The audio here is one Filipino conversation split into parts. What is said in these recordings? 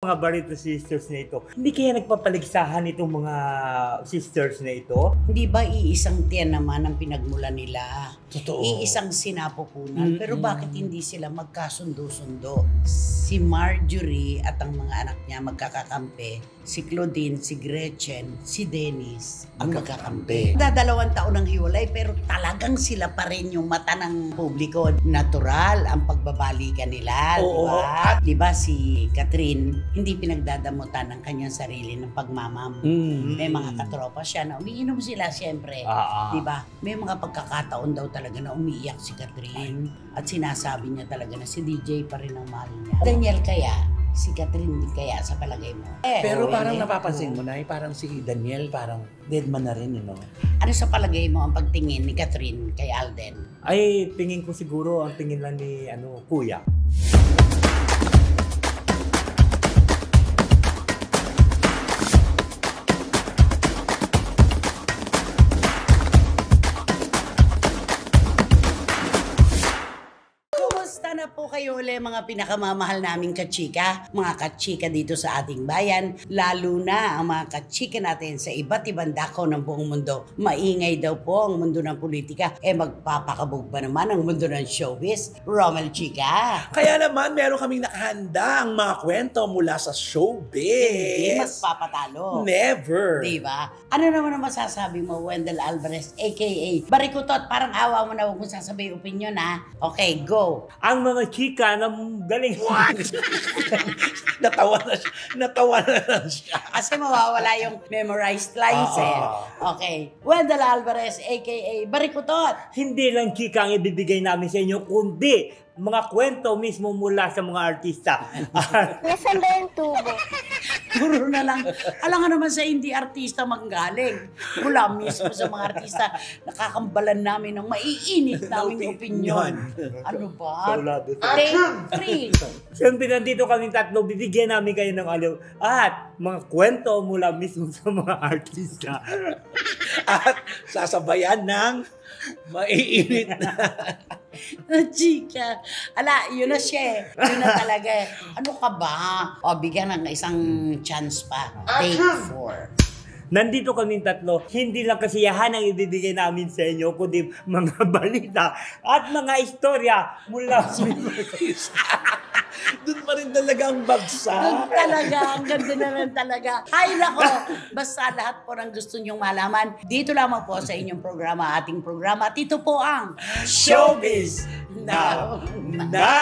mga Barreto sisters na ito, hindi kaya nagpapaligsahan itong mga sisters na ito? Hindi ba iisang tiyan naman ang pinagmulan nila? Totoo. Iisang sinapupunan. Pero bakit hindi sila magkasundo-sundo? Si Marjorie at ang mga anak niya magkakakampi. Si Claudine, si Gretchen, si Dennis ang magkakampi. Dadalawang taon ang hiwalay pero talagang sila pa rin yung mata ng publiko. Natural ang pagbabalikan nila, di ba? Di ba si Catherine, hindi pinagdadamutan ng kanyang sarili ng pagmamam. May mga katropa siya na umiinom sila siyempre. Di ba? May mga pagkakataon daw talaga na umiiyak si Catherine at sinasabi niya talaga na si DJ pa rin ang mahal niya. Daniel kaya, si Catherine din kaya sa palagay mo? Pero parang napapansin mo na, parang si Daniel parang dead man na rin, no? Ano sa palagay mo ang pagtingin ni Catherine kay Alden? Ay, tingin ko siguro ang tingin lang ni Kuya. Na po kayo ulit mga pinakamamahal naming kachika, mga kachika dito sa ating bayan, lalo na ang mga kachika natin sa iba't ibang dako ng buong mundo. Maingay daw po ang mundo ng politika, magpapakabog ba naman ang mundo ng showbiz? Romel Chika. Kaya naman meron kaming nakahanda ang mga kwento mula sa showbiz. Hindi mas papatalo. Never. Diba? Ano naman ang masasabi mo, Wendell Alvarez, aka Barikutot? Parang awa mo na, huwag mo sasabihin opinion ha. Okay, go. Ang mga chika na galing. Natawa na lang siya. Kasi mawawala yung memorized lines Okay. Wendell Alvarez, aka Barikutot. Hindi lang chika ang ibibigay namin sa inyo, kundi mga kwento mismo mula sa mga artista. Nasaan ba yung tubo? Puro na lang. Alam nga naman sa hindi artista manggaling. Mula mismo sa mga artista, nakakambalan namin ng maiinit naming opinion. Ano ba? Take 3. Siyempre, nandito kaming tatlo, bibigyan namin kayo ng at mga kwento mula mismo sa mga artista. At sasabayan ng maiinit na. Chika. Ala, yun na siya. Yun na talaga. Ano ka ba? O, bigyan ng isang chance pa. Take 4. Nandito kaming tatlo, hindi lang kasiyahan ang ibibigay namin sa inyo, kundi mga balita at mga istorya mula sa Doon pa rin talaga ang bagsak. Doon talaga, ang ganda na rin talaga. Ay nako, basta lahat po ng gusto nyong malaman, dito lamang po sa inyong programa, ating programa. At ito po ang Showbiz Now Na!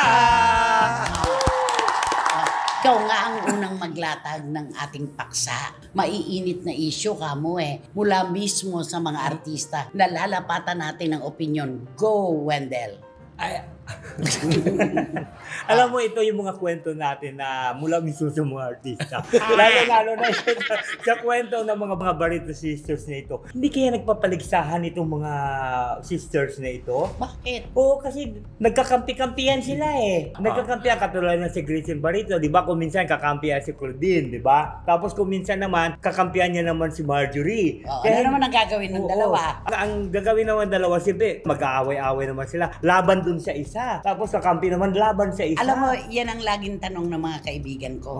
Ikaw nga ang unang maglatag ng ating paksa. Maiinit na issue ka mo mula mismo sa mga artista na lalapatan natin ng opinion. Go, Wendell! Alam mo, ito yung mga kwento natin na mula mismo sa mga artista. Lalo na sa kwento ng mga Barreto sisters na ito. Hindi kaya nagpapaligsahan itong mga sisters na ito? Bakit? Oo, kasi nagkakampi-kampihan sila Nagkakampihan katulad ng si Gretchen Barreto, di ba? Kung minsan kakampihan si Claudine, di ba? Tapos kung minsan naman, kakampihan niya naman si Marjorie. Ano naman ang gagawin ng dalawa? Ang gagawin naman dalawa, siyempre, mag-aaway-aaway naman sila. Laban dun sa isa. Tapos kakampi naman laban sa isa. Alam mo, yan ang laging tanong ng mga kaibigan ko.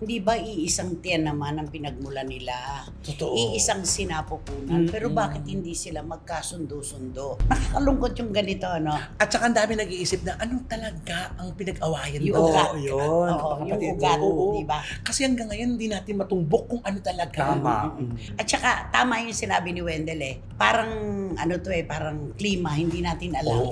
Hindi ba iisang tiyan naman ang pinagmulan nila? Totoo. Iisang sinapupunan. Pero bakit hindi sila magkasundo-sundo? Nakakalungkot yung ganito, ano? At saka ang dami nag-iisip na ano talaga ang pinag-awayan Yung daw. ugat. Yun. Yung ugat, di ba? Kasi hanggang ngayon hindi natin matumbok kung ano talaga. Tama. At saka, tama yung sinabi ni Wendell Parang, parang klima, hindi natin alam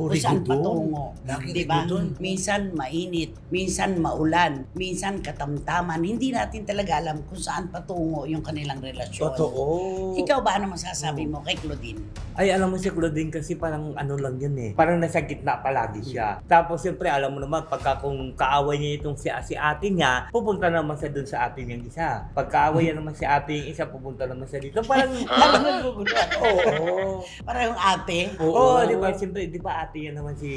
kung saan patungo. Diba? Minsan mainit, minsan maulan, minsan katamtaman. Hindi natin talaga alam kung saan patungo yung kanilang relasyon. Totoo. Ikaw ba, ano masasabi mo kay Claudine? Ay, alam mo si Claudine kasi parang ano lang yun Parang nasa gitna palagi siya. Tapos siyempre, alam mo naman, pagka kung kaaway niya itong si ate niya, pupunta naman siya dun sa ate niyang isa. Pagkaaway niya naman si ate yung isa, pupunta naman siya dito. Parang naguguluhan. Para yung ate? Oo, di ba? Siyempre, di ba ate ate niya naman si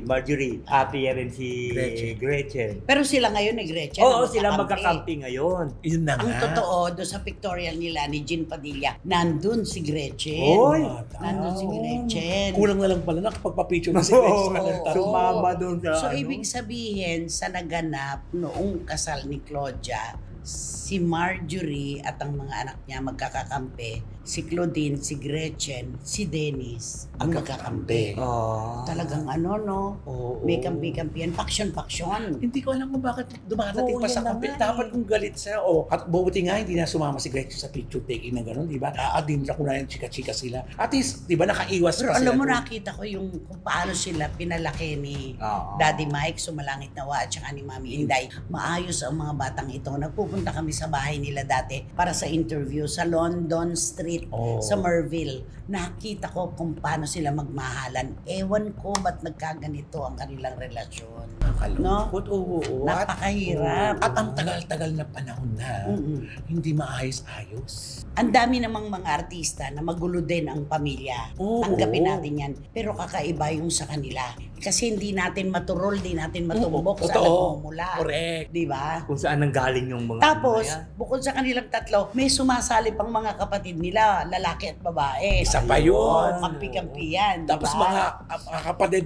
Marjorie. Ate niya rin si Gretchen. Pero sila ngayon ni Gretchen. Oo, na sila magkakampi. magkakampi ngayon. Yun na Ang nga. totoo, doon sa pictorial nila ni Jean Padilla, nandun si Gretchen. Oy! Nandun si Gretchen. Kulang na lang pala nakapagpa-picture na si Oo, Gretchen. sumama doon sa So, ibig sabihin, sa naganap noong kasal ni Claudia, si Marjorie at ang mga anak niya magkakakampi, si Claudine, si Gretchen, si Dennis, ang magkakampi. Oh. Talagang ano, no? Oo. May kampi-kampiyan, paksyon-paksyon. Hindi ko alam kung bakit dumadating Oo, pa sa yan na kampi. nga Dapat eh. kung galit siya. At buti nga, hindi na sumama si Gretchen sa picture taking na gano'n, di ba? At di nila kunayan chika-chika sila. At least, di ba, nakaiwas Pero pa sila. alam mo, doon. nakita ko yung kung paano sila pinalaki ni Oo. Daddy Mike, Sumalangit Nawa, at saka ni Mami Inday. Maayos ang mga batang ito. Nagpupunta kami sa bahay nila dati para sa interview sa London Street, Oo. sa Merville. Nakita ko kung paano sila magmahalan. Ewan ko ba't nagkaganito ang kanilang relasyon. Nakalungkot, oo. Napakahirap. At ang tagal-tagal na panahon na, Mm-mm. hindi maayos-ayos. Ang dami namang mga artista na magulo din ang pamilya. Oo. Tanggapin natin yan. Pero kakaiba yung sa kanila. Kasi hindi natin maturol, hindi natin matumbok sa Totoo. nagmumula. Correct. Di ba? Kung saan nanggaling yung mga Tapos, ano na yan. bukod sa kanilang tatlo, may sumasali pang mga kapatid nila, lalaki at babae. Isa pa yun. Kampi-kampi yan. di Tapos ba? mga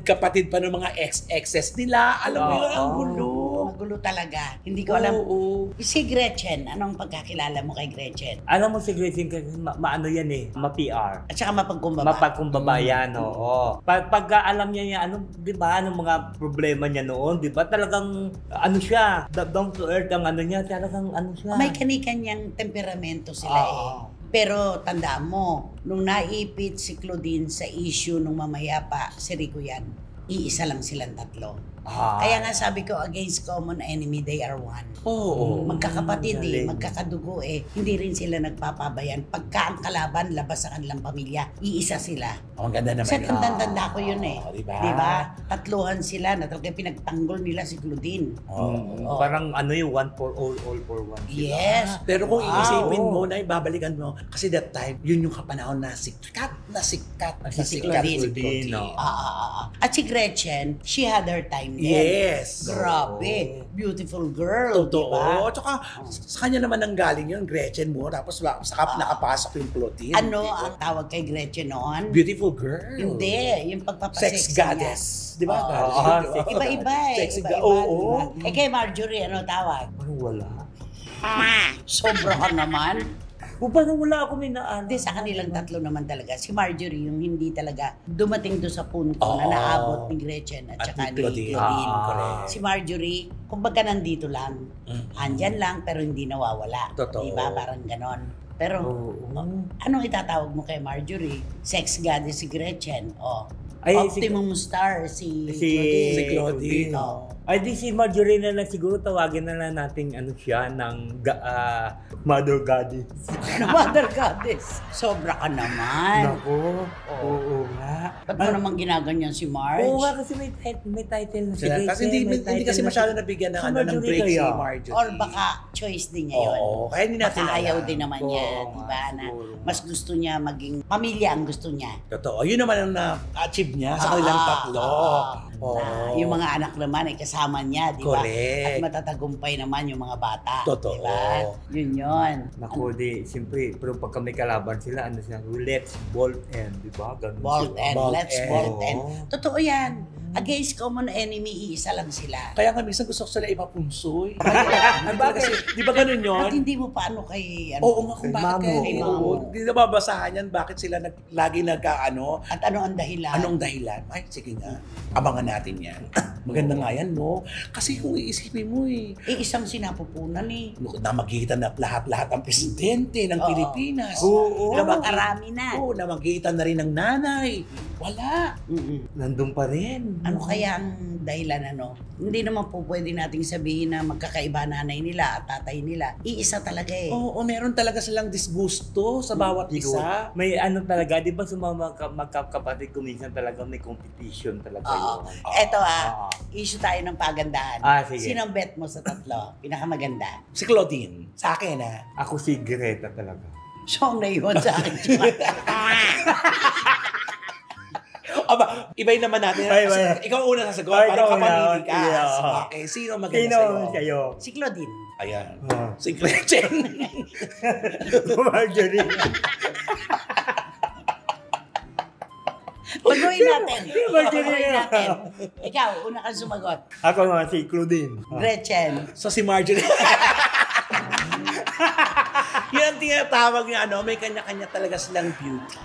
kapatid pa ng mga ex-exes nila. Alam mo yun, ang Oo. gulo. Magulo talaga. Hindi ko alam. Oo. Si Gretchen, anong pagkakilala mo kay Gretchen? Alam mo si Gretchen kasi maano yan eh, ma-PR. At saka mapagkumbaba. Mapagkumbaba yan, oo. Pagka alam niya yan, ano, di ba, anong mga problema niya noon, di ba, talagang, ano siya, down to earth ang ano niya, talagang ano siya. May kani-kanyang temperamento sila eh. Oo. Pero tandaan mo, nung naipit si Claudine sa issue nung mamayapa, si Rico yan, iisa lang silang tatlo. Ah. Kaya nga sabi ko, against common enemy, they are one. Oo. Magkakapatid eh, galing. magkakadugo eh. Hindi rin sila nagpapabayan. Pagka ang kalaban, labas sa kanilang pamilya, iisa sila. Ang ganda naman. Sa yun. tanda-tanda ko yun eh. Diba? Diba? Tatluhan sila na talagang pinagtanggol nila si Claudine. Oo. Parang ano yung one for all for one. sila. Yes. Pero kung Wow. iisipin mo na ibabalikan mo, kasi that time, yun yung kapanahon na sikat na sikat. Si Claudine. no? At si Gretchen, she had her time din. Yes. Grabe. Beautiful girl. Totoo. Diba? Tsaka sa kanya naman ang galing yun, Gretchen mo. Tapos saka nakapasok yung Claudine. Ano ang tawag kay Gretchen noon? Beautiful girl. Hindi. Yung pagpapasex Sex goddess. Di ba? Iba-iba eh. Sex Iba-iba. Oo. Diba? Eh kay Marjorie, ano tawag? Parang wala. Sobra ka naman. Parang wala ako may naan. Hindi, sa kanilang tatlo naman talaga. Si Marjorie, yung hindi talaga dumating doon sa punto Oo. na naabot ni Gretchen at At saka ni Claudine. ni Claudine. Correct. Si Marjorie, kumbaga nandito lang. Andyan lang, pero hindi nawawala. Totoo. Diba? Parang ganon. Pero, anong itatawag mo kay Marjorie? Sex goddess si Gretchen. Ay, Optimum star si Claudine. Si Claudine. Oo. Ay, di si Marjorie na lang siguro tawagin na lang natin ano siya ng Mother Goddess. Mother goddess. Sobra ka naman. Nako. Oo nga. Ba't mo naman ginaganyan si Marge? Oo nga kasi may title na si Sila, Gretchen. kasi hindi may kasi title na masyado si- nabigyan ng, si ng Marjorie break si kaya. Marjorie. Or baka choice din niya yun. Oo, kaya hindi natin Baka ayaw alam. din naman niya, Oo, di ba? Na siguro. mas gusto niya maging pamilya ang gusto niya. Totoo. Yun naman ang na-achieve niya sa kanilang tatlo. Na yung mga anak naman ay kasama niya, di ba? Correct. At matatagumpay naman yung mga bata. Totoo. Di ba? Yun yun. Naku, di, siyempre, pero pagka may kalaban sila, ano sila, let's bolt end, di ba? Ganun Bolt sila. and Bolt let's and. bolt and. Oo. Totoo yan. Against common enemy, iisa lang sila. Kaya nga minsan gusto ko sila ipapunsoy. Ay, bakit? Di ba ganun yun? At hindi mo paano kay ano? Oo nga kung Kay bakit Mamo. kaya. Mamo. Oo, hindi na babasahan yan. Bakit sila lagi nagkaano? At ano ang dahilan? Anong dahilan? Ay, sige nga. Abangan natin yan. Maganda nga yan, no? Kasi kung iisipin mo Isang sinapupunan eh. na magitan na lahat-lahat ang presidente ng Oo. Pilipinas. Oo. Na Napakarami na. Oo, na magitan na rin ng nanay. Wala. Nandun pa rin. Ano kaya ang dahilan ano? Hindi naman po pwede nating sabihin na magkakaiba nanay nila at tatay nila. Iisa talaga eh. Oo, meron talaga silang disgusto sa bawat isa. May ano talaga, di ba sa mga magkakapatid ko minsan talaga may competition talaga Oo. yun. Eto Oo. issue tayo ng pagandahan. Sige. Sino ang bet mo sa tatlo? Pinakamaganda. Si Claudine, sa akin Ako si Greta talaga. Siyong na yun sa akin. Aba, ibay naman natin. Ay, Kasi ikaw una sasagot. Ay, Parang ikaw una. kapamili ka. Yeah. Okay, sino maganda Sino sa'yo? sa'yo? Si Claudine. Ayan. Oh. Si Gretchen. Marjorie. Baguhin natin. Marjorie. Baguhin natin. Ikaw, una kang sumagot. Ako nga si Claudine. Gretchen. So si Marjorie. Yan ang tinatawag niya, may kanya-kanya talaga silang beauty.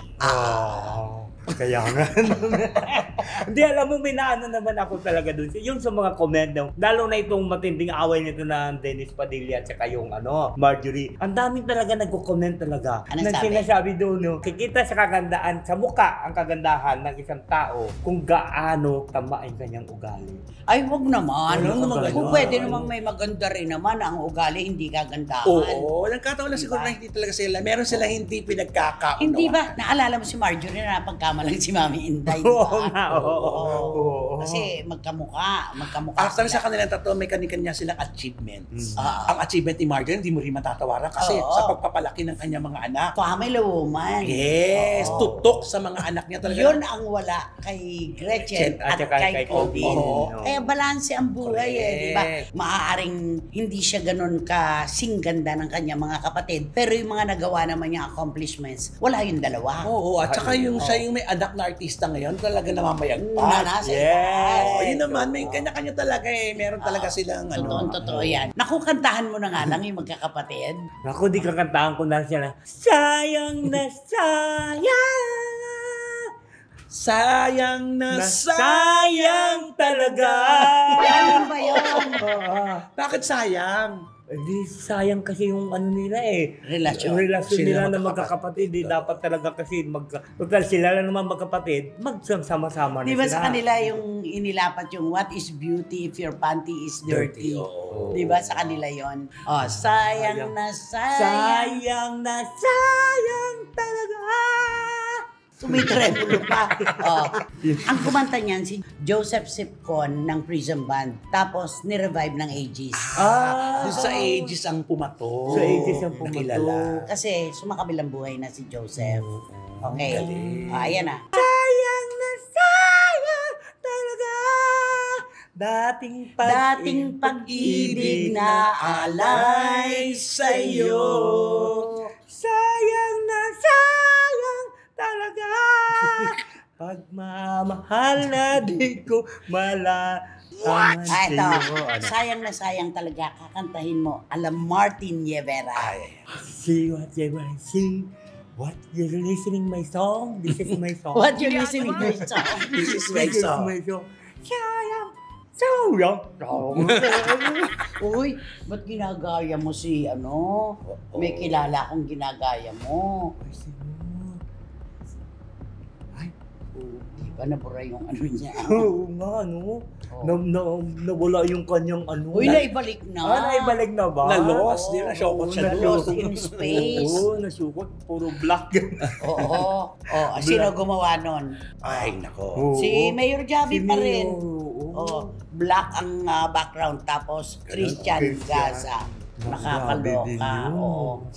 Kaya nga. Hindi, alam mo, may naano naman ako talaga dun. Yung sa mga comment, lalo na itong matinding away nito na Dennis Padilla at saka yung Marjorie. Ang daming talaga nagko-comment talaga. Ano sabi? Sinasabi doon, kikita sa kagandaan, sa muka ang kagandahan ng isang tao kung gaano tama ang kanyang ugali. Ay, wag naman. Wala naman Kung ganun. pwede namang may maganda rin naman, ang ugali hindi kagandahan. Oo, nagkataon lang siguro Diba? na hindi talaga sila. Meron sila hindi pinagkakaunawaan. Hindi ba? Naalala mo si Marjorie na napagkamalang si Mami Inday, di Oo ba? nga, oo. Kasi magkamukha After sa sila. kanilang tatlo, may kanya-kanya silang achievements. Ah. Ang achievement ni Marjorie, hindi mo rin matatawaran kasi Oo. sa pagpapalaki ng kanyang mga anak. Family woman. Yes, Oo. tutok sa mga anak niya talaga. Yun ang wala kay Gretchen At at saka kay kay Claudine. Claudine. Oo. Kaya balanse ang buhay di ba? Correct. Maaaring hindi siya ganun kasingganda ng kanyang mga kapatid, pero yung mga nagawa naman niyang accomplishments, wala yung dalawa. Oo, at saka yung Oo. siya yung may anak na artista ngayon, talaga namamayagpag. Nasa Yes. Oo, yun naman, may kanya-kanya talaga Meron talaga silang Totoo yan. Naku, kantahan mo na nga lang yung magkakapatid. Naku, di kakantahan ko na siya na, sayang na sayang. Sayang na Sayang talaga. Ano ba yun? Bakit sayang? Hindi, sayang kasi yung nila Relasyon. Relasyon Sila nila na magkakapatid. magkakapatid. Dapat talaga kasi, total sila lang naman magkapatid, magsama-sama na Di ba sila. sa kanila yung inilapat yung what is beauty if your panty is dirty? Oo. Di ba sa kanila yon? Oh, sayang na sayang. Sayang na sayang talaga. Tumitremulo pa. Oh. Ang kumanta niyan si Joseph Sipcon ng Prison Band. Tapos ni-revive ng Aegis. Doon sa ages ang pumato. Sa ages ang pumato. Nakilala. Kasi sumakabilang buhay na si Joseph. Okay. galing. Ayan na. Sayang na sayang talaga. Dating pag-ibig na alay sa'yo. Sayang na sayang talaga. Pagmamahal na di ko malaman Ito. sa'yo. Sayang na sayang talaga. Kakantahin mo. Alam Martin Nievera. See what you want, see what you're listening my song. This is my song. What you listening to your song? This is my This is song. my song. Sayang. Sayang. Uy, ba't ginagaya mo si May kilala akong ginagaya mo. Di ba nabura yung niya? Oo nga, nawala yung kanyang Uy, naibalik na. naibalik na ba? Na-lost, di na, shokot siya doon. Lost in space. Oo, nasukot. Puro black. Oo. Sino gumawa nun? Ay, nako. Oo. Si Mayor Javi pa rin. Oo. Black ang background. Tapos Christian Gaza. Nakakaloka. Oo.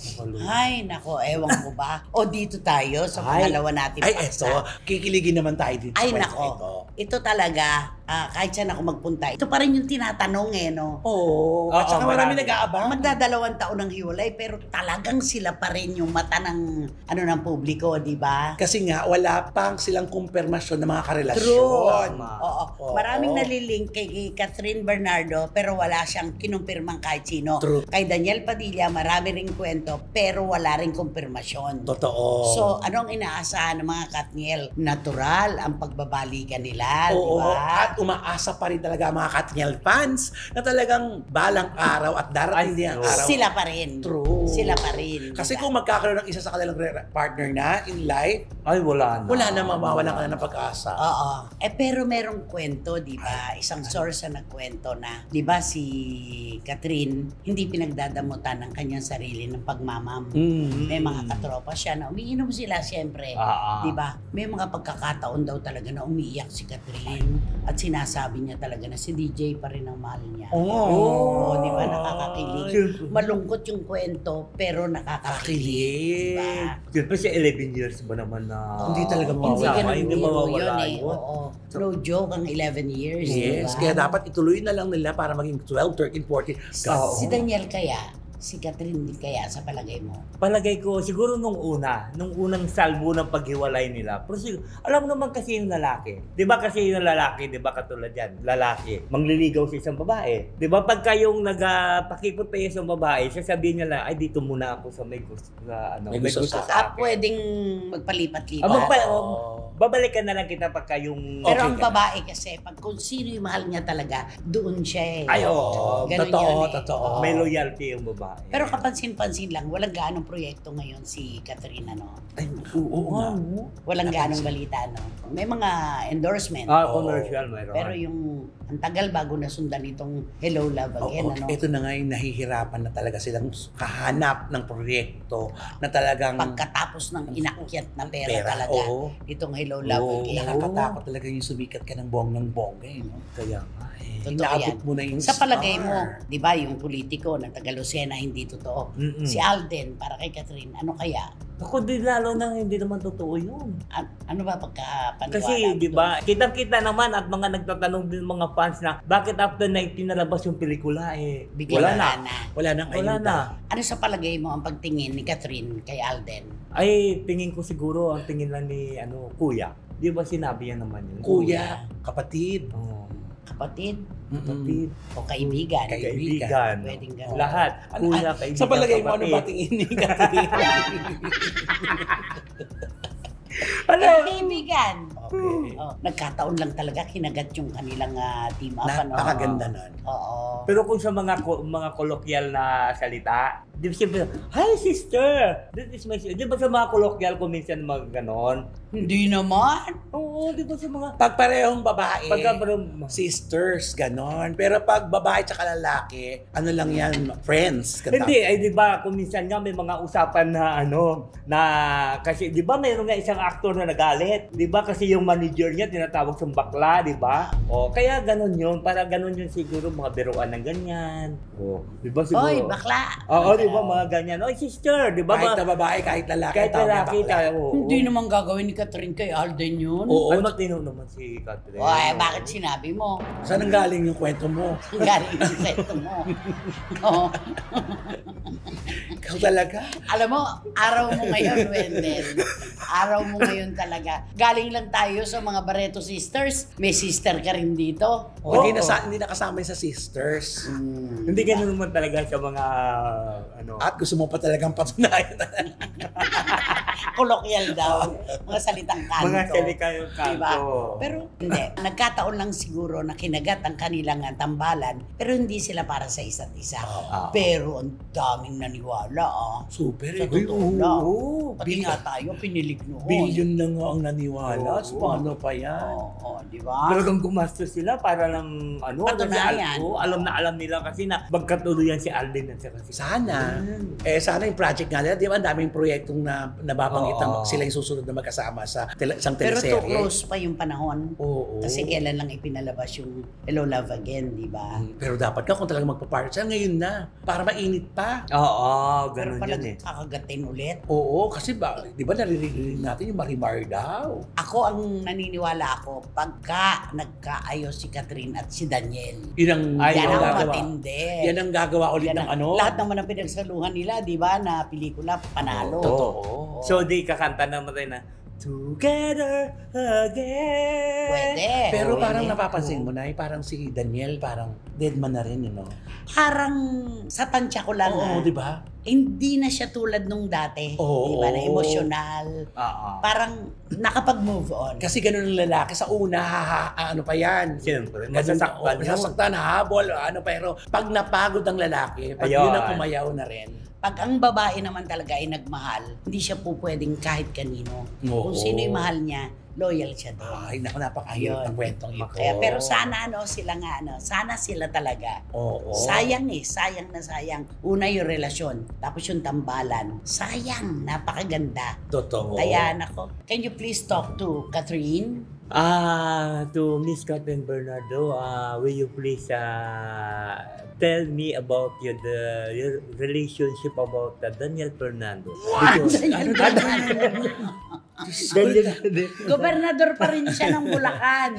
Ay, nako, ewan ko ba? O dito tayo sa pangalawa natin. Ay, eto. Kikiligin naman tayo dito. Ay, sa kwento nako. ito. Ito talaga, kahit saan ako magpunta, ito pa rin yung tinatanong no? Oo. At saka marami nag-aabang. Magdadalawang taon ng hiwalay, pero talagang sila pa rin yung mata ng, ng publiko, di ba? Kasi nga, wala pang silang kumpirmasyon ng mga karelasyon. True. Tama. Oo. Oo. Maraming nalilink kay Catherine Bernardo, pero wala siyang kinumpirmang kahit sino. True. Kay Daniel Padilla, marami ring kwento, pero wala ring kumpirmasyon. Totoo. So, anong inaasahan ng mga Katniel? Natural ang pagbabalikan nila, di Oo, ba? at umaasa pa rin talaga ang mga Katniel fans na talagang balang araw at darating din ang araw. Sila pa rin. True. Sila pa rin. Kasi diba? kung magkakaroon ng isa sa kanilang partner na in life, Ay, wala na. wala na mawawalan ka na ng pag-asa. Oo. Pero merong kwento, di ba? Isang source na nagkwento na, di ba si Catherine, hindi pinagdadamutan ng kanyang sarili ng pagmamam. May mga katropa siya na umiinom sila siyempre. Di ba? May mga pagkakataon daw talaga na umiiyak si Catherine at sinasabi niya talaga na si DJ pa rin ang mahal niya. Oo, di ba? Nakakakilig. Malungkot yung kwento, pero nakakakilig. Kakilig. Diba? Siyempre siya 11 years ba naman na Hindi talaga Hindi mawawala. ganun Hindi biro mawawala yun eh. yun. Oo. No joke ang 11 years. Yes, diba? kaya dapat ituloy na lang nila para maging 12, 13, 14. Oo. Si Daniel kaya, si Catherine kaya sa palagay mo? Palagay ko, siguro nung unang salvo ng paghiwalay nila. Pero siguro, alam mo naman kasi yung lalaki. Di ba kasi yung lalaki, di ba katulad yan, lalaki, mangliligaw sa isang babae. Di ba pagka yung nagpakipot pa yung isang babae, sasabihin niya lang, ay dito muna ako sa may gusto, May gusto sa sa akin. Pwedeng magpalipat-lipat. Babalikan na lang kita pagka yung... Pero Okay ang ka na. babae kasi, pag kung sino yung mahal niya talaga, doon siya eh. Ay, oo. Ganun Totoo, yun eh. totoo. May loyalty yung babae. Pero kapansin-pansin lang, walang gaanong proyekto ngayon si Catherine, ano? Ay, oo nga. Walang gaanong balita, no? May mga endorsement. Commercial mayroon. Pero yung ang tagal bago nasundan itong Hello Love Again, Oo, ano? ito na nga yung nahihirapan na talaga silang kahanap ng proyekto na talagang Pagkatapos ng inakyat na pera talaga, Oo. itong Hello Love Oo, Again. nakakatakot talaga yung sumikat ka ng bonggang-bongga. Eh, no? Kaya nga eh. Totoo Inaabot yan. mo na yung Sa palagay star. mo, di ba, yung politiko ng taga Lucena hindi totoo. Mm-mm. Si Alden, para kay Catherine, ano kaya? Ako din lalo nang hindi naman totoo yun. Ano ba pagkapaniwala? Kasi, mo di doon? ba, kitang-kita naman at mga nagtatanong din mga fans na bakit after 19 nalabas yung pelikula eh. Bigla Wala na. Wala nang Wala ayuda. na. Ano sa palagay mo ang pagtingin ni Catherine kay Alden? Ay, tingin ko siguro ang tingin lang ni Kuya. Di ba sinabi yan naman yun? Kuya, kapatid. Oo. Kapatid Kapatid. o kaibigan? Kaibigan. Pwedeng ganun. Lahat. Kuya, kaibigan, Sa palagay mo, ano kapatid. ba tingin ni Catherine? Ano? Kaibigan. Okay. Oh, nagkataon lang talaga kinagat yung kanilang team up. ano? Napakaganda nun. Oo. Pero kung sa mga kolokyal na salita, di ba siyempre, hi sister! This is my sister. Di ba sa mga kolokyal kung minsan mga ganon? Hindi naman. Oo, di ba sa mga... Pag parehong babae, Pagka parang... sisters, ganon. Pero pag babae tsaka lalaki, ano lang yan, friends. Hindi, ay di ba kung minsan nga may mga usapan na na kasi di ba mayroon nga isang actor na nagalit, di ba kasi yung manager niya tinatawag siyang bakla, di ba? O kaya ganun yun, para ganun yun siguro mga biruan ng ganyan. O, di ba siguro? Oy, bakla. Oo, di ba mga ganyan? Oy, sister, di ba? Kahit na babae, kahit lalaki. Kahit tawag na lalaki bakla. tayo. oo. Hindi naman gagawin ni Catherine kay Alden yun. Oo. Ay, matino naman si Catherine. Oy, bakit sinabi mo? Saan ang galing yung kwento mo? Ang galing sa kwento mo. Oo. Ikaw talaga. Alam mo, araw mo ngayon, Wendell. Araw mo ngayon talaga. Galing lang tayo sa mga Barreto Sisters. May sister ka rin dito. Oo. Hindi nakasama sa sisters. Hindi ganun naman talaga sa mga At gusto mo pa talagang patunayan. Kolokyal daw. Mga salitang kanto. mga salika yung kanto. Diba? Pero hindi. Nagkataon lang siguro na kinagat ang kanilang tambalan, pero hindi sila para sa isa't isa. Pero ang daming naniwala Super. Sa eh. totoo Uy, lang. oo. Pati nga tayo, pinilig noon. Billion na nga ang naniwala. Oo. Paano pa yan? Oo, di ba? Talagang gumastos sila para lang Patunayan. alam na alam nila kasi na magkatuluyan si Alden at saka si Sana. Sana yung project nga nila, di ba ang daming proyektong na nababanggit na Oo. sila yung susunod na magkasama sa isang Pero too teleserye. close pa yung panahon. Oo. Kasi kailan lang ipinalabas yung Hello Love Again, di ba? Pero dapat ka kung talagang magpa-part siya ngayon na para mainit pa. Oo, Pero ganun pala yun eh. kakagatin ulit. Oo, kasi di ba naririnig natin yung Marimar daw. Ako ang naniniwala ako pagka nagkaayos si Catherine at si Daniel. Yun ang Ay, Yan oo. ang gagawa. matindi. Yan ang gagawa ulit Yan ng ang- ano. Lahat naman ang pinagsaluhan nila, di ba, na pelikula, panalo. Totoo. So di kakanta naman rin na Together Again. Pwede. Pero Pwede. parang napapansin mo na, parang si Daniel, parang dead man na rin, Parang sa tansya ko lang, Oo, di ba? hindi na siya tulad nung dati. Oo. Di ba, na emosyonal. Oo. Parang nakapag-move on. Kasi ganun ang lalaki sa una, ano pa yan? Siyempre, Masasaktan, masasaktan yun. masasaktan, habol, pero pag napagod ang lalaki, pag Ayun. yun ang pumayaw na rin. Pag ang babae naman talaga ay nagmahal, hindi siya po pwedeng kahit kanino. Oo. Kung sino yung mahal niya, loyal siya doon. Ay, naku, napakahirap Yun. ng kwentong ito. Kaya, pero sana sila nga sana sila talaga. Oo. Sayang sayang na sayang. Una yung relasyon, tapos yung tambalan. Sayang, napakaganda. Totoo. Kaya nako, can you please talk to Catherine? To Miss Catherine Bernardo, will you please tell me about your relationship about Daniel Fernando? Because, Ano Daniel Padilla. Gobernador pa rin siya ng Bulacan.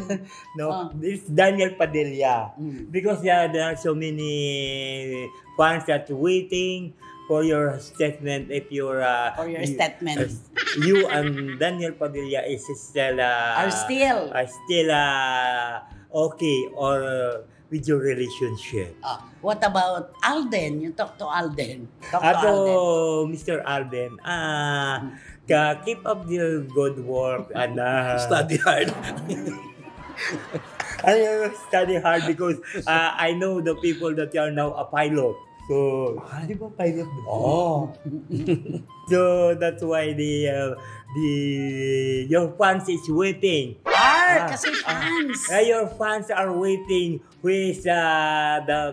No, this is Daniel Padilla. Because there are so many fans that waiting for your statement. If you're For your statement. You and Daniel Padilla is still Are still. okay or with your relationship. What about Alden? You talk to Alden. Talk to Alden. Ato, Mr. Alden, keep up your good work and Study hard. I study hard because I know the people that you are now a pilot. So, di ba pilot? Oh. So that's why your fans is waiting. Kasi fans. Your fans are waiting. Who is the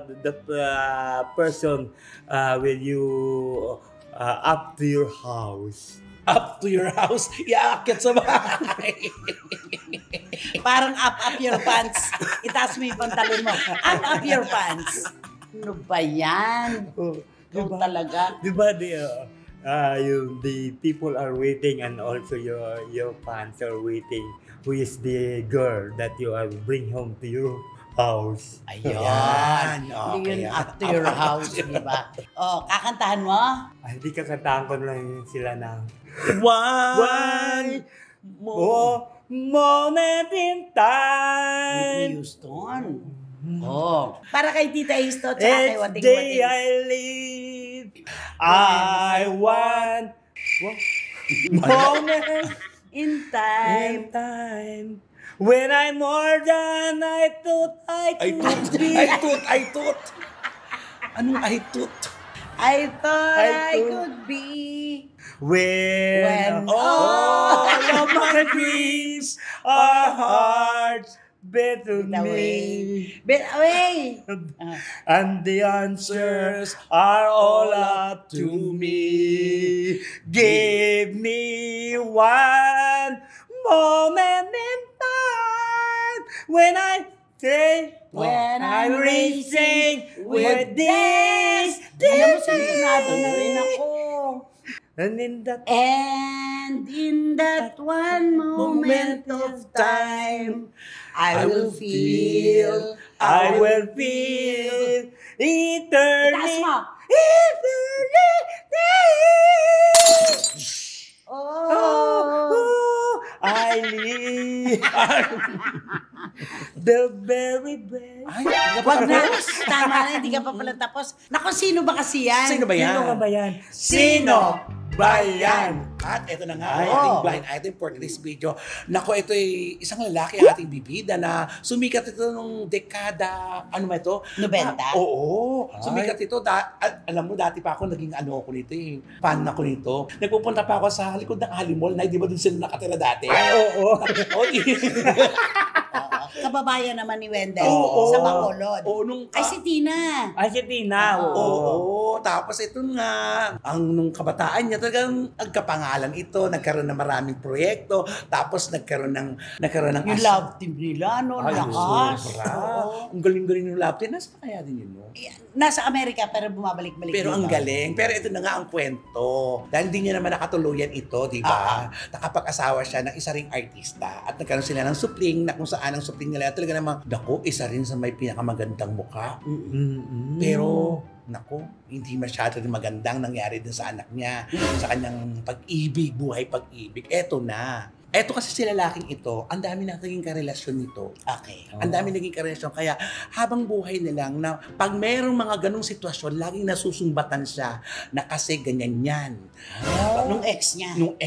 person will you up to your house? Up to your house, iaakit sa bahay. Parang up your pants. Itaas mo yung pantalon mo. Up your pants. Ano ba yan? Ikaw talaga. Di ba the people are waiting and also your fans are waiting. Who is the girl that you are bring home to your house? Ayun. Hindi yun Okay. up to your house, di ba? Kakantahan mo? Hindi kakantahan ko lang yun sila na one more moment in time. Whitney Houston. Para kay Tita Histo at kay Each Wating day Wating. I live, I want moment In time. in time. When I'm more than I thought I could be. I thought. Anong I thought? I thought I could- could be. When When all of my dreams are hearts beat to Bit away. me. Bit away. And the answers are all up to me. Give me one moment in time when I say When I'm I'm racing with with this Alam mo, sintonado na rin ako. And in that And in that one moment of time, I will feel eternity. Itaas mo. Oh, I live the very best. Ay, hindi ka pa Wag na. tapos. Tama na, hindi ka pa pala tapos. Naku, sino ba kasi yan? Sino ba yan? Sino ka ba yan? Sino ba yan? At ito na nga, Ay, ang ating oh. blind item for this video. Nako, ito ay isang lalaki ang ating bibida na sumikat ito nung dekada, ano ba ito? 90? Oo. Ay. Sumikat ito. Alam mo, dati pa ako naging ano ako nito eh. Fan ako nito. Nagpupunta pa ako sa likod ng Halimol na di ba dun sila nakatira dati? Oo. Oo. Kababayan naman ni Wendell Oo. sa Bacolod. Oo, nung... Ay, si Tina. Ay, si Tina. Oo. Tapos ito nga, nung kabataan niya, talagang nagkapangalan ito, nagkaroon ng maraming proyekto, tapos nagkaroon ng Yung love team nila, no? Ay, Lakas. sobra. Oo. Ang galing-galing ng love team. Nasa kaya din yun, no? Nasa Amerika, pero bumabalik-balik Pero ang dito. galing. Pero ito na nga ang kwento. Dahil hindi niya naman nakatuluyan ito, di ba? Nakapag-asawa siya ng isa ring artista at nagkaroon sila ng supling na kung saan ang supling nila talaga namang, naku, isa rin sa may pinakamagandang mukha. Pero, naku, hindi masyado rin magandang nangyari din sa anak niya, sa kanyang pag-ibig, buhay pag-ibig. Eto na. Eto kasi si lalaking ito, ang dami naging karelasyon nito. Okay. Ang dami naging karelasyon. Kaya habang buhay nilang na pag mayroong mga ganong sitwasyon, laging nasusumbatan siya na kasi ganyan yan. Nung ex niya. Yung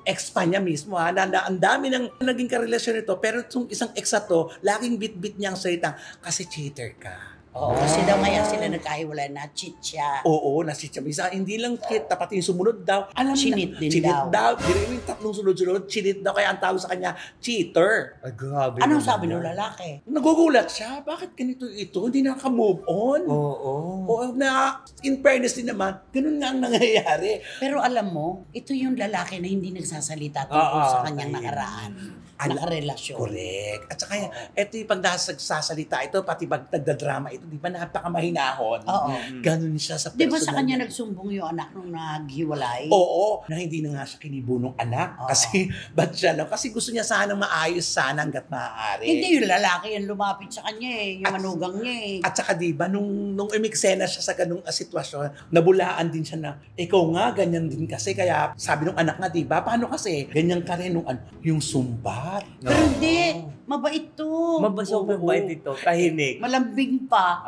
ex pa niya mismo, na ang dami nang naging karelasyon nito, pero itong isang ex na to, laging bit-bit niyang salita, kasi cheater ka. Oo, kasi daw ngayon sila nagkahiwalay na cheat siya. Oo, na-cheat siya. Bisa, hindi lang cheat, tapat yung sumunod daw. Alam mo Chinit din chinit daw. Hindi yung tatlong sunod-sunod, chinit daw. Kaya ang tawag sa kanya, cheater. Ay, grabe. Anong naman sabi yan. ng lalaki? Nagugulat siya, bakit ganito ito? Hindi nakaka-move on. Oo. O na, in fairness din naman, ganun nga ang nangyayari. Pero alam mo, ito yung lalaki na hindi nagsasalita tungkol sa kanyang nakaraan. Nakarelasyon. Correct. At saka, ito yung pag nagsasalita ito, pati pag nagdadrama ito, ito, di ba, napakamahinahon. Oo. Ganun siya sa Di ba sa personal kanya niya. nagsumbong yung anak nung naghiwalay? Oo, na hindi na nga siya kinibunong anak. Oo. Kasi, ba't siya lang? Kasi gusto niya sanang maayos sana hanggat maaari. Hindi yung lalaki yung lumapit sa kanya eh, yung manugang niya eh. At saka diba, nung umiksena siya sa ganung sitwasyon, nabulaan din siya na, ikaw nga, ganyan din kasi. Kaya sabi nung anak nga, diba, paano kasi? Ganyan ka rin nung yung sumbat. Pero hindi, mabait to. Mabasok ng bait ito, tahimik. Malambing pa.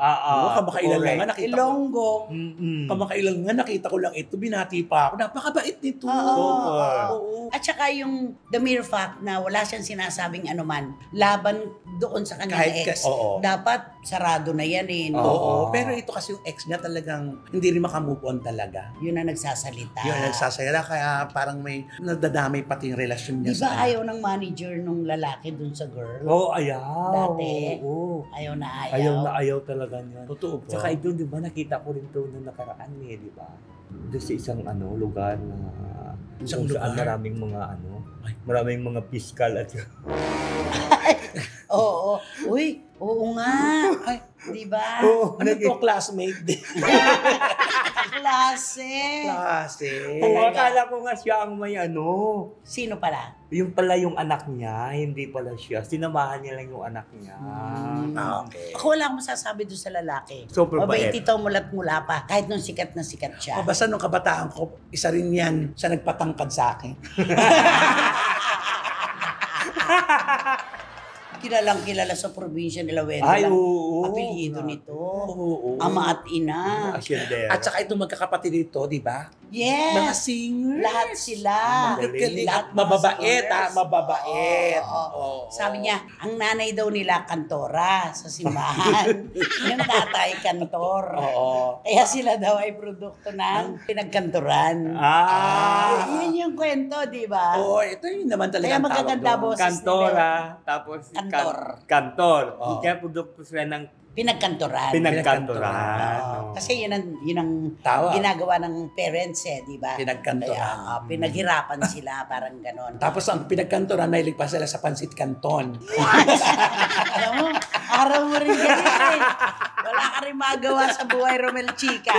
Kamakailan lang nga nakita ko. Ilonggo. Kamakailan nga nakita ko lang ito, binati pa ako. Napakabait nito. Super. Oo. At saka yung the mere fact na wala siyang sinasabing anuman laban doon sa kanyang Kahit ex. oo. Dapat sarado na yan eh. No? Oo. Pero ito kasi yung ex niya talagang hindi rin makamove on talaga. Yun ang nagsasalita. Yun, nagsasaya kaya parang may nadadamay pati yung relasyon niya Di ba sa ayaw ng manager nung lalaki dun sa girl? Oo, ayaw. Dati. Oo. Ayaw na ayaw. Ayaw na ayaw talaga niyan. Totoo po. Tsaka ito, di ba, nakita ko rin ito nung nakaraan eh, di ba? Doon sa isang lugar na Isang kung saan lugar? maraming mga piskal at Oo. Uy, oo nga. Ay, di ba? Oo, ano to, classmate din. Klase. Klase. Oo, akala ko nga siya ang may Sino pala? yung pala yung anak niya, hindi pala siya. Sinamahan niya lang yung anak niya. Okay. Ako wala akong masasabi doon sa lalaki. Super Mabait bait. ito mulat-mula pa. Kahit nung sikat na sikat siya. Basta nung kabataan ko, isa rin yan siya nagpatangkad sa akin. Kilalang kilala sa probinsya nila Wendell. Ay, ang oo. apelyido nito. Oo. Ama at ina. Asyendero. At saka itong magkakapatid dito, di ba? Mga Yes. singers. Lahat sila. Magaling. Lahat At mababait, singers. mababait. Oo. Oo. Sabi niya, ang nanay daw nila kantora sa simbahan. Yung tatay kantor. Oo. Kaya sila daw ay produkto ng pinagkantoran. Yun yung kwento, di ba? Oo, ito yun naman talaga Kaya ang tawag magaganda, doon. boss. Kantora, tapos Kantor. Kantor. Oo. Kaya produkto sila ng Pinagkantoran. pinagkantoran. Oo. Kasi yun ang Tawag. ginagawa ng parents di ba? Pinagkantoran. Kaya, pinaghirapan sila, parang ganon. Tapos ang pinagkantoran, mahilig pa sila sa pansit canton. Alam mo, araw mo rin ganyan eh. Wala ka rin magawa sa buhay, Romel Chica.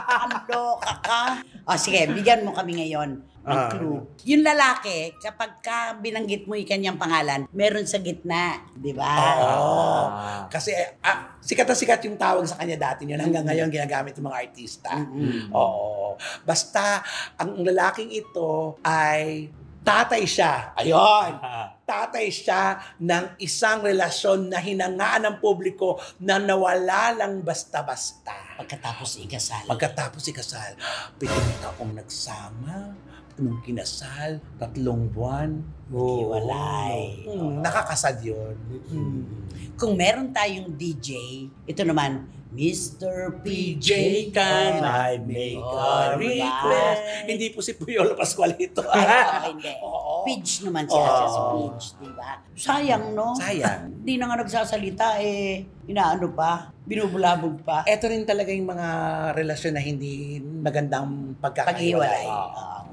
Ando ka. O sige, bigyan mo kami ngayon ng clue. Yung lalaki, kapag ka binanggit mo yung kanyang pangalan, meron sa gitna, di ba? Oo. Kasi sikat na sikat yung tawag sa kanya dati yun. Hanggang ngayon ginagamit ng mga artista. Oo. Basta, ang lalaking ito ay tatay siya. Ayun. Tatay siya ng isang relasyon na hinangaan ng publiko na nawala lang basta-basta. Pagkatapos ikasal. Pagkatapos ikasal, 7 taong nagsama, 7 kinasal, 3 buwan, Naghiwalay. nakakasad yun. Kung meron tayong DJ, ito naman, Mr. PJ, can I make a request? Hindi po si Puyolo Pascual ito. Hindi. Oo. Pidge naman siya sa Pidge, di ba? Sayang, no? Sayang. Hindi na nga nagsasalita, inaano pa, binubulabog pa. Ito rin talaga yung mga relasyon na hindi magandang Paghiwalay. pagkakahiwalay.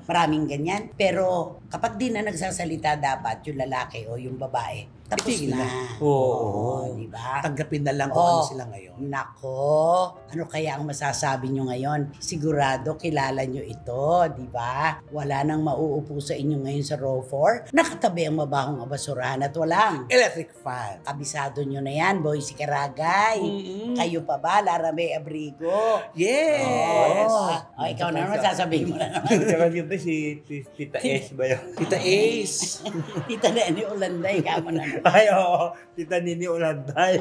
Maraming ganyan. Pero kapag di na nagsasalita dapat yung lalaki o yung babae, tapos Itigil na. na. Oo. Di ba? Tanggapin na lang kung ano sila ngayon. Nako, ano kaya ang masasabi nyo ngayon? Sigurado kilala nyo ito, di ba? Wala nang mauupo sa inyo ngayon sa row 4. Nakatabi ang mabahong basurahan at walang. Electric fan. Kabisado nyo na yan, Boy si Karagay. Kayo pa ba, Lara May Abrigo? Yes. Oh, ikaw na naman, sasabihin mo na naman. Tsaka siyempre si Tita S ba yun? Tita Ace. Tita Nene Ulanday, kamo na naman. Ay, oo. Tita Nini Ulanday.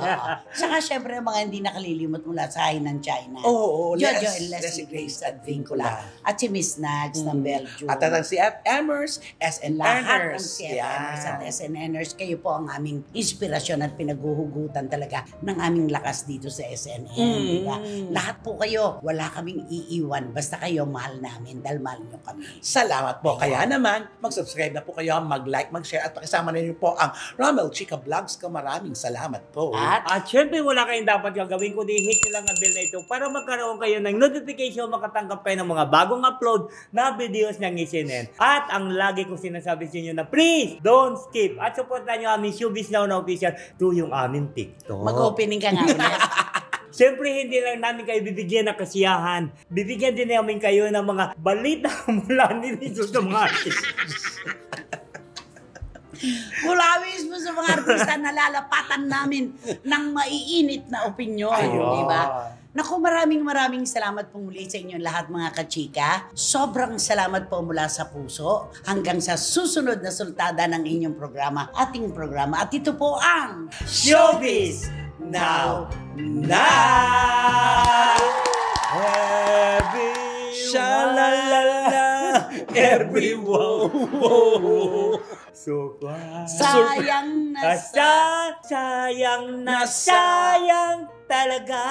Saka syempre ang mga hindi nakalilimot mula sa Hainan, China. Oo. Jojo Les- and Leslie Leslie Grace Grace at Vincula. At si Miss Nags ng Belgium. At ang si F. Emers, SN Lahat ng Earners. CFMers at SNNers, kayo po ang aming inspirasyon at pinaguhugutan talaga ng aming lakas dito sa SNN. Di ba? Lahat po kayo, wala kaming iiwan. Basta kayo, mahal namin dahil mahal nyo kami. Salamat po. Kaya naman, mag-subscribe na po kayo, mag-like, mag-share, at pakisama na niyo po ang Romel Chica Vlogs ko. Maraming salamat po. At Syempre wala kayong dapat gagawin kundi hit nyo lang ang bell na ito para magkaroon kayo ng notification, makatanggap kayo ng mga bagong upload na videos ng SNN. At ang lagi kong sinasabi sa inyo na please don't skip at supportan nyo aming Showbiz Now na official to yung aming TikTok. mag-opening ka nga ulit. Siyempre, hindi lang namin kayo bibigyan ng kasiyahan. Bibigyan din namin kayo ng mga balita mula nito sa mga artist. Mula mismo sa mga artista na lalapatan namin ng maiinit na opinyon, di ba? Naku, maraming salamat po muli sa inyo lahat mga kachika. Sobrang salamat po mula sa puso hanggang sa susunod na sultada ng inyong programa, ating programa. At ito po ang Showbiz Now! Every Sha-la-la-la, everyone. So sayang na sayang talaga.